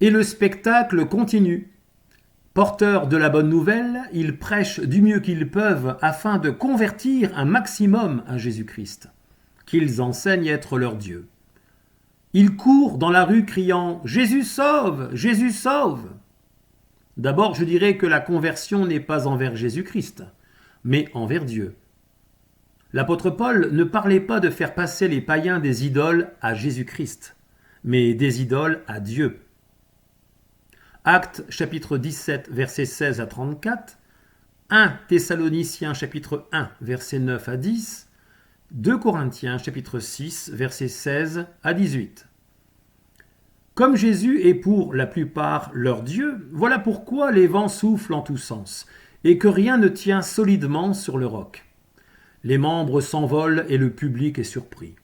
Et le spectacle continue. Porteurs de la bonne nouvelle, ils prêchent du mieux qu'ils peuvent afin de convertir un maximum à Jésus-Christ, qu'ils enseignent être leur Dieu. Ils courent dans la rue criant « Jésus sauve! Jésus sauve !» D'abord, je dirais que la conversion n'est pas envers Jésus-Christ, mais envers Dieu. L'apôtre Paul ne parlait pas de faire passer les païens des idoles à Jésus-Christ, mais des idoles à Dieu. Actes chapitre 17, versets 16 à 34, 1 Thessaloniciens chapitre 1, versets 9 à 10, 2 Corinthiens chapitre 6, versets 16 à 18. Comme Jésus est pour la plupart leur Dieu, voilà pourquoi les vents soufflent en tous sens, et que rien ne tient solidement sur le roc. Les membres s'envolent et le public est surpris.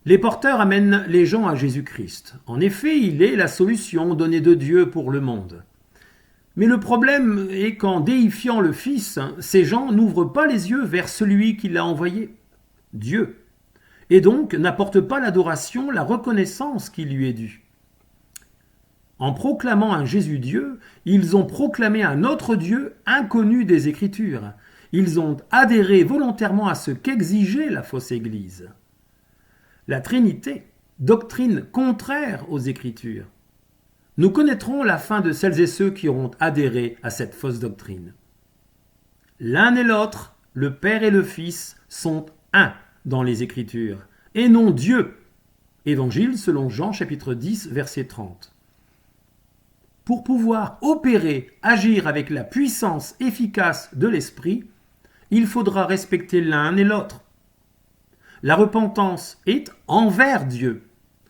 Les porteurs amènent les gens à Jésus-Christ. En effet, il est la solution donnée de Dieu pour le monde. Mais le problème est qu'en déifiant le Fils, ces gens n'ouvrent pas les yeux vers celui qui l'a envoyé, Dieu, et donc n'apportent pas l'adoration, la reconnaissance qui lui est due. En proclamant un Jésus-Dieu, ils ont proclamé un autre Dieu inconnu des Écritures. Ils ont adhéré volontairement à ce qu'exigeait la fausse Église. La Trinité, doctrine contraire aux Écritures. Nous connaîtrons la fin de celles et ceux qui auront adhéré à cette fausse doctrine. L'un et l'autre, le Père et le Fils, sont un dans les Écritures, et non Dieu. Évangile selon Jean chapitre 10, verset 30. Pour pouvoir opérer, agir avec la puissance efficace de l'Esprit, il faudra respecter l'un et l'autre. La repentance est envers Dieu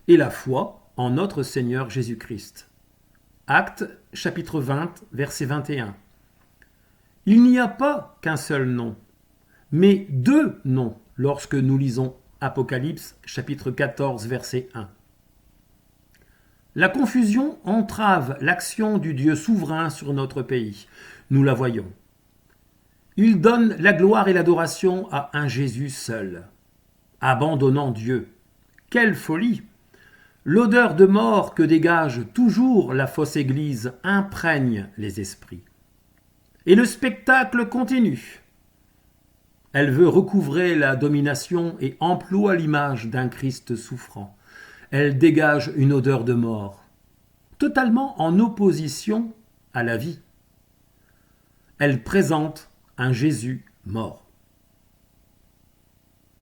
et la foi en notre Seigneur Jésus-Christ. Actes chapitre 20, verset 21. Il n'y a pas qu'un seul nom, mais deux noms lorsque nous lisons Apocalypse chapitre 14, verset 1. La confusion entrave l'action du Dieu souverain sur notre pays. Nous la voyons. Il donne la gloire et l'adoration à un Jésus seul, abandonnant Dieu. Quelle folie! L'odeur de mort que dégage toujours la fausse Église imprègne les esprits. Et le spectacle continue. Elle veut recouvrer la domination et emploie l'image d'un Christ souffrant. Elle dégage une odeur de mort, totalement en opposition à la vie. Elle présente un Jésus mort.